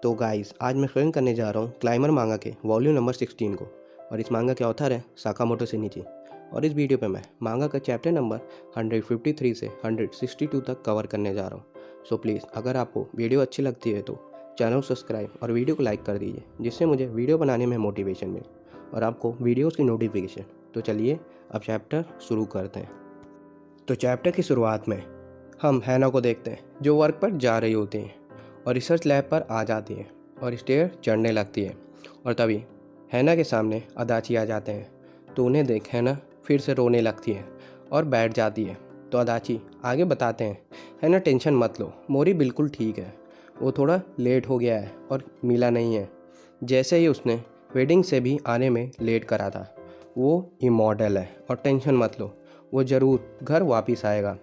तो गाइस आज मैं एक्सप्लेन करने जा रहा हूँ क्लाइंबर मांगा के वॉल्यूम नंबर 16 को। और इस मांगा के ऑथर है साकामोटो शेनिची। और इस वीडियो पे मैं मांगा का चैप्टर नंबर 153 से 162 तक कवर करने जा रहा हूँ। सो प्लीज़ अगर आपको वीडियो अच्छी लगती है तो चैनल सब्सक्राइब और वीडियो को लाइक कर दीजिए, जिससे मुझे वीडियो बनाने में मोटिवेशन मिले और आपको वीडियोज़ की नोटिफिकेशन। तो चलिए अब चैप्टर शुरू करते हैं। तो चैप्टर की शुरुआत में हम हैना को देखते हैं, जो वर्क पर जा रही होती हैं और रिसर्च लैब पर आ जाती है और स्टेयर चढ़ने लगती है। और तभी हैना के सामने अदाची आ जाते हैं, तो उन्हें देख हैना फिर से रोने लगती है और बैठ जाती है। तो अदाची आगे बताते हैं, हैना टेंशन मत लो, मोरी बिल्कुल ठीक है, वो थोड़ा लेट हो गया है और मिला नहीं है। जैसे ही उसने वेडिंग से भी आने में लेट करा था, वो इमॉर्टल है और टेंशन मत लो, वो ज़रूर घर वापस आएगा।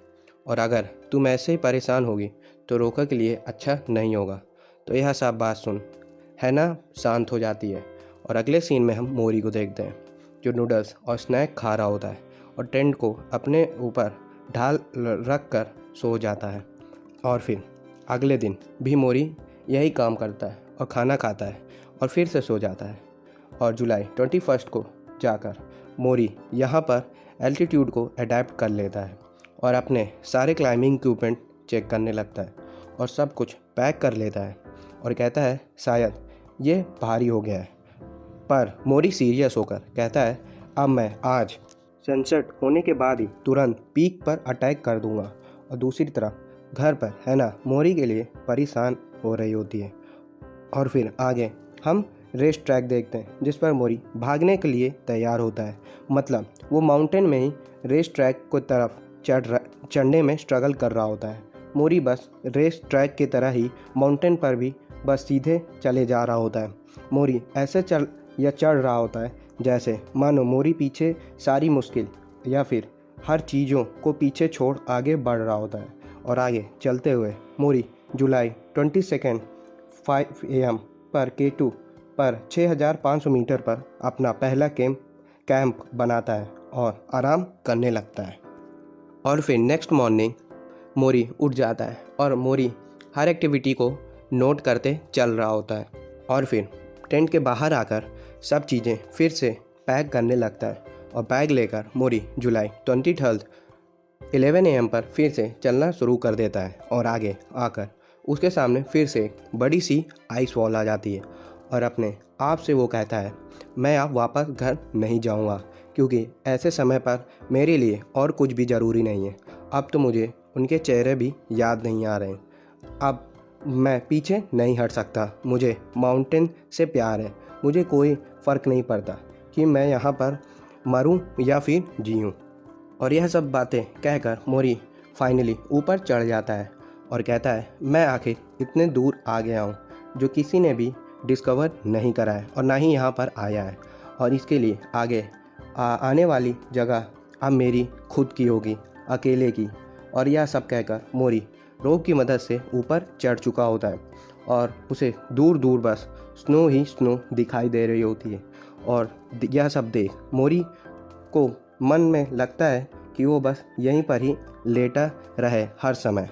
और अगर तुम ऐसे ही परेशान होगी तो रोका के लिए अच्छा नहीं होगा। तो यह सब बात सुन हैना शांत हो जाती है। और अगले सीन में हम मोरी को देखते हैं, जो नूडल्स और स्नैक खा रहा होता है और टेंट को अपने ऊपर ढाल रख कर सो जाता है। और फिर अगले दिन भी मोरी यही काम करता है और खाना खाता है और फिर से सो जाता है। और जुलाई 21 को जाकर मोरी यहाँ पर एल्टीट्यूड को अडेप्ट कर लेता है और अपने सारे क्लाइंबिंग इक्विपमेंट चेक करने लगता है और सब कुछ पैक कर लेता है और कहता है शायद ये भारी हो गया है। पर मोरी सीरियस होकर कहता है, अब मैं आज सनसेट होने के बाद ही तुरंत पीक पर अटैक कर दूंगा। और दूसरी तरफ घर पर हैना मोरी के लिए परेशान हो रही होती है। और फिर आगे हम रेस ट्रैक देखते हैं, जिस पर मोरी भागने के लिए तैयार होता है। मतलब वो माउंटेन में ही रेस ट्रैक को तरफ चढ़ने में स्ट्रगल कर रहा होता है। मोरी बस रेस ट्रैक की तरह ही माउंटेन पर भी बस सीधे चले जा रहा होता है। मोरी ऐसे चढ़ रहा होता है जैसे मानो मोरी पीछे सारी मुश्किल या फिर हर चीज़ों को पीछे छोड़ आगे बढ़ रहा होता है। और आगे चलते हुए मोरी जुलाई 22 5 AM पर K2 पर 6500 मीटर पर अपना पहला कैंप बनाता है और आराम करने लगता है। और फिर नेक्स्ट मॉर्निंग मोरी उठ जाता है और मोरी हर एक्टिविटी को नोट करते चल रहा होता है। और फिर टेंट के बाहर आकर सब चीज़ें फिर से पैक करने लगता है और बैग लेकर मोरी जुलाई 23 11 AM पर फिर से चलना शुरू कर देता है। और आगे आकर उसके सामने फिर से एक बड़ी सी आइस वॉल आ जाती है और अपने आप से वो कहता है, मैं अब वापस घर नहीं जाऊंगा, क्योंकि ऐसे समय पर मेरे लिए और कुछ भी ज़रूरी नहीं है। अब तो मुझे उनके चेहरे भी याद नहीं आ रहे हैं। अब मैं पीछे नहीं हट सकता, मुझे माउंटेन से प्यार है। मुझे कोई फ़र्क नहीं पड़ता कि मैं यहाँ पर मरूं या फिर जीऊँ। और यह सब बातें कहकर मोरी फाइनली ऊपर चढ़ जाता है और कहता है, मैं आखिर इतने दूर आ गया हूँ जो किसी ने भी डिस्कवर नहीं करा है और ना ही यहाँ पर आया है। और इसके लिए आगे आने वाली जगह अब मेरी खुद की होगी, अकेले की। और यह सब कहकर मोरी रोप की मदद से ऊपर चढ़ चुका होता है और उसे दूर दूर बस स्नो ही स्नो दिखाई दे रही होती है। और यह सब देख मोरी को मन में लगता है कि वो बस यहीं पर ही लेटा रहे हर समय।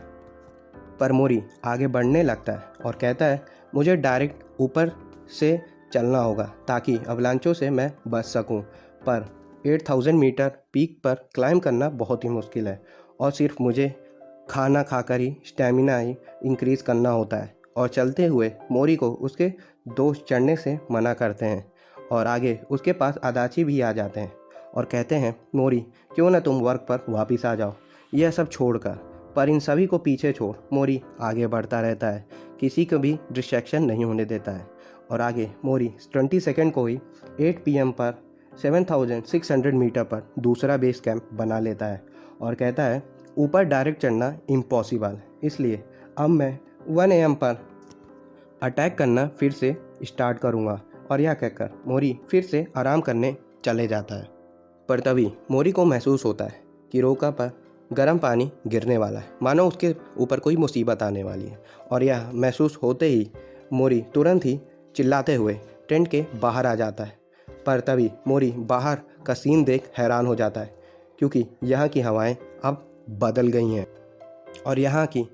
पर मोरी आगे बढ़ने लगता है और कहता है, मुझे डायरेक्ट ऊपर से चलना होगा ताकि अवलांचों से मैं बच सकूं। पर 8000 मीटर पीक पर क्लाइंब करना बहुत ही मुश्किल है और सिर्फ मुझे खाना खाकर ही स्टेमिना ही इंक्रीज़ करना होता है। और चलते हुए मोरी को उसके दोस्त चढ़ने से मना करते हैं और आगे उसके पास अदाची भी आ जाते हैं और कहते हैं, मोरी क्यों ना तुम वर्क पर वापस आ जाओ, यह सब छोड़कर। पर इन सभी को पीछे छोड़ मोरी आगे बढ़ता रहता है, किसी को भी डिस्ट्रैक्शन नहीं होने देता है। और आगे मोरी 22 को ही 8 PM पर 7600 मीटर पर दूसरा बेस कैंप बना लेता है और कहता है, ऊपर डायरेक्ट चढ़ना इम्पॉसिबल, इसलिए अब मैं 1 AM पर अटैक करना फिर से स्टार्ट करूँगा। और यह कहकर मोरी फिर से आराम करने चले जाता है। पर तभी मोरी को महसूस होता है कि रोका पर गर्म पानी गिरने वाला है, मानो उसके ऊपर कोई मुसीबत आने वाली है। और यह महसूस होते ही मोरी तुरंत ही चिल्लाते हुए टेंट के बाहर आ जाता है। पर तभी मोरी बाहर का सीन देख हैरान हो जाता है, क्योंकि यहाँ की हवाएं अब बदल गई हैं और यहाँ की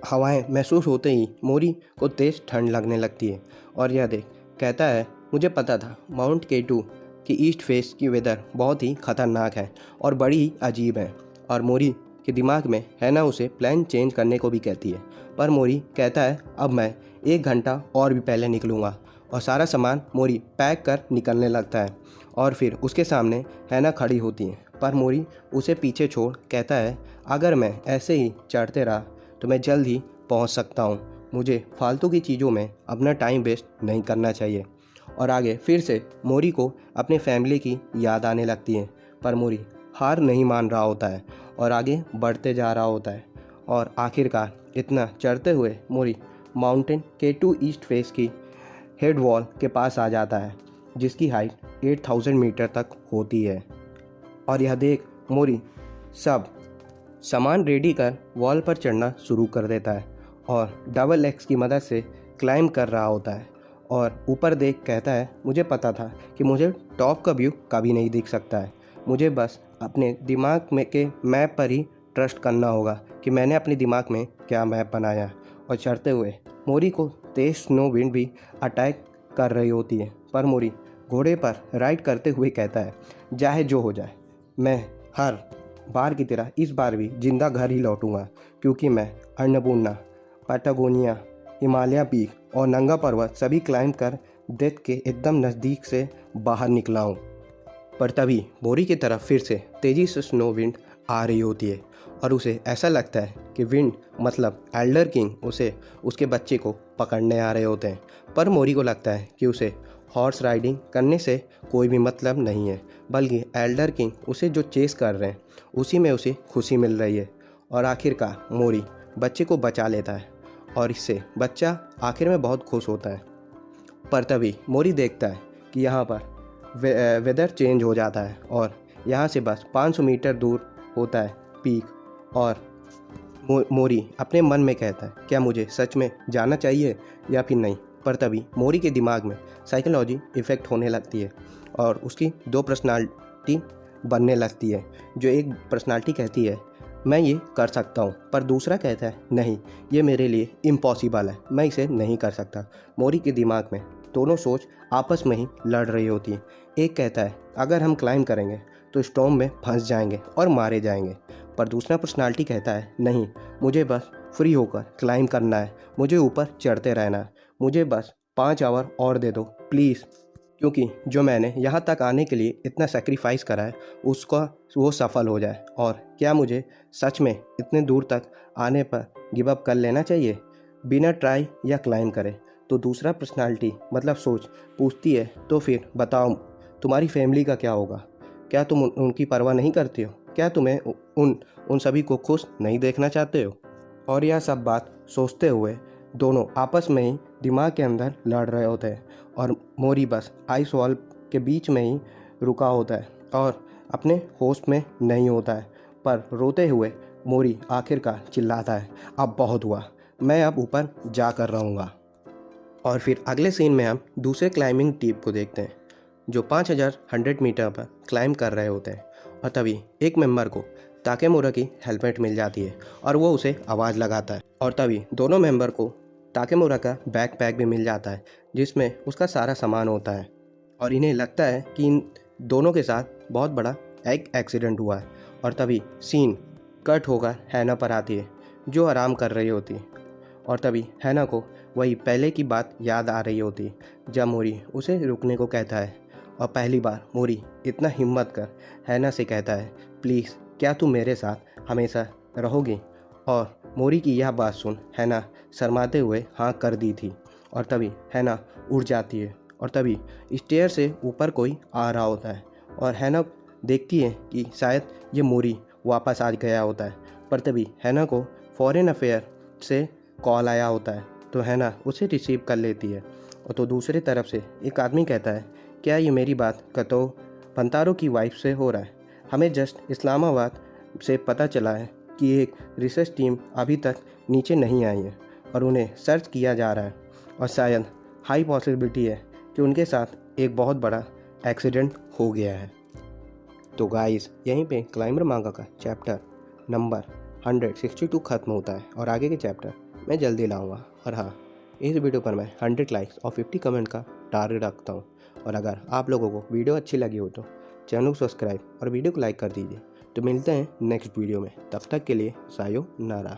हवाएं महसूस होते ही मोरी को तेज ठंड लगने लगती है। और यह देख कहता है, मुझे पता था माउंट केटू की ईस्ट फेस की वेदर बहुत ही खतरनाक है और बड़ी ही अजीब है। और मोरी के दिमाग में हैना उसे प्लान चेंज करने को भी कहती है, पर मोरी कहता है अब मैं 1 घंटा और भी पहले निकलूँगा। और सारा सामान मोरी पैक कर निकलने लगता है। और फिर उसके सामने हैना खड़ी होती है, पर मोरी उसे पीछे छोड़ कहता है, अगर मैं ऐसे ही चढ़ते रहा तो मैं जल्द ही पहुंच सकता हूं। मुझे फालतू की चीज़ों में अपना टाइम वेस्ट नहीं करना चाहिए। और आगे फिर से मोरी को अपने फैमिली की याद आने लगती है, पर मोरी हार नहीं मान रहा होता है और आगे बढ़ते जा रहा होता है। और आखिरकार इतना चढ़ते हुए मोरी माउंटेन K2 ईस्ट फेस की हेड वॉल के पास आ जाता है, जिसकी हाइट 8000 मीटर तक होती है। और यह देख मोरी सब सामान रेडी कर वॉल पर चढ़ना शुरू कर देता है और डबल एक्स की मदद से क्लाइंब कर रहा होता है। और ऊपर देख कहता है, मुझे पता था कि मुझे टॉप का व्यू कभी नहीं दिख सकता है। मुझे बस अपने दिमाग में के मैप पर ही ट्रस्ट करना होगा कि मैंने अपने दिमाग में क्या मैप बनाया। और चढ़ते हुए मोरी को तेज स्नो विंड भी अटैक कर रही होती है, पर मोरी घोड़े पर राइड करते हुए कहता है, चाहे जो हो जाए मैं हर बार की तरह इस बार भी जिंदा घर ही लौटूंगा, क्योंकि मैं अन्नपूर्णा, पैटागोनिया, हिमालय पीक और नंगा पर्वत सभी क्लाइंब कर डेथ के एकदम नज़दीक से बाहर निकला हूँ। पर तभी मोरी की तरफ फिर से तेज़ी से स्नो विंड आ रही होती है और उसे ऐसा लगता है कि विंड मतलब एल्डर किंग उसे उसके बच्चे को पकड़ने आ रहे होते हैं। पर मोरी को लगता है कि उसे हॉर्स राइडिंग करने से कोई भी मतलब नहीं है, बल्कि एल्डर किंग उसे जो चेस कर रहे हैं उसी में उसे खुशी मिल रही है। और आखिरकार मोरी बच्चे को बचा लेता है और इससे बच्चा आखिर में बहुत खुश होता है। पर तभी मोरी देखता है कि यहाँ पर वेदर चेंज हो जाता है और यहाँ से बस 500 मीटर दूर होता है पीक। और मोरी अपने मन में कहता है, क्या मुझे सच में जाना चाहिए या फिर नहीं। पर तभी मोरी के दिमाग में साइकोलॉजी इफ़ेक्ट होने लगती है और उसकी दो पर्सनालिटी बनने लगती है। जो एक पर्सनालिटी कहती है मैं ये कर सकता हूँ, पर दूसरा कहता है नहीं, ये मेरे लिए इम्पॉसिबल है, मैं इसे नहीं कर सकता। मोरी के दिमाग में दोनों सोच आपस में ही लड़ रही होती है। एक कहता है अगर हम क्लाइंब करेंगे तो स्टॉर्म में फंस जाएंगे और मारे जाएंगे, पर दूसरा पर्सनालिटी कहता है नहीं, मुझे बस फ्री होकर क्लाइंब करना है, मुझे ऊपर चढ़ते रहना है, मुझे बस 5 आवर और दे दो प्लीज़, क्योंकि जो मैंने यहाँ तक आने के लिए इतना सेक्रीफाइस करा है उसका वो सफल हो जाए। और क्या मुझे सच में इतने दूर तक आने पर गिव अप कर लेना चाहिए बिना ट्राई या क्लाइंब करे। तो दूसरा पर्सनालिटी मतलब सोच पूछती है, तो फिर बताओ तुम्हारी फैमिली का क्या होगा, क्या तुम उनकी परवाह नहीं करते हो, क्या तुम्हें उन सभी को खुश नहीं देखना चाहते हो। और यह सब बात सोचते हुए दोनों आपस में ही दिमाग के अंदर लड़ रहे होते हैं और मोरी बस आइस वॉल के बीच में ही रुका होता है और अपने होश में नहीं होता है। पर रोते हुए मोरी आखिरकार चिल्लाता है, अब बहुत हुआ, मैं अब ऊपर जा कर रहूँगा। और फिर अगले सीन में हम दूसरे क्लाइंबिंग टीम को देखते हैं जो 5100 मीटर पर क्लाइंब कर रहे होते हैं। और तभी एक मेंबर को ताकेमुरा की हेलमेट मिल जाती है और वो उसे आवाज़ लगाता है। और तभी दोनों मेंबर को ताकेमुरा का बैकपैक भी मिल जाता है जिसमें उसका सारा सामान होता है। और इन्हें लगता है कि इन दोनों के साथ बहुत बड़ा एक एक्सीडेंट हुआ है। और तभी सीन कट होकर हैना पर आती है जो आराम कर रही होती है। और तभी हैना को वही पहले की बात याद आ रही होती जब मोरी उसे रुकने को कहता है। और पहली बार मोरी इतना हिम्मत कर हैना से कहता है, प्लीज़ क्या तू मेरे साथ हमेशा रहोगी। और मोरी की यह बात सुन हैना शर्माते हुए हाँ कर दी थी। और तभी हैना उड़ जाती है और तभी स्टेयर से ऊपर कोई आ रहा होता है और हैना देखती है कि शायद ये मोरी वापस आ गया होता है। पर तभी हैना को फॉरेन अफेयर से कॉल आया होता है तो हैना उसे रिसीव कर लेती है। और तो दूसरी तरफ से एक आदमी कहता है, क्या ये मेरी बात कतो पंतारो की वाइफ से हो रहा है। हमें जस्ट इस्लामाबाद से पता चला है कि एक रिसर्च टीम अभी तक नीचे नहीं आई है और उन्हें सर्च किया जा रहा है और शायद हाई पॉसिबिलिटी है कि उनके साथ एक बहुत बड़ा एक्सीडेंट हो गया है। तो गाइस यहीं पे क्लाइंबर मांगा का चैप्टर नंबर 162 ख़त्म होता है और आगे के चैप्टर मैं जल्दी लाऊंगा। और हाँ, इस वीडियो पर मैं 100 लाइक्स और 50 कमेंट का टारगेट रखता हूँ। और अगर आप लोगों को वीडियो अच्छी लगी हो तो चैनल को सब्सक्राइब और वीडियो को लाइक कर दीजिए। तो मिलते हैं नेक्स्ट वीडियो में, तब तक के लिए सायोनारा।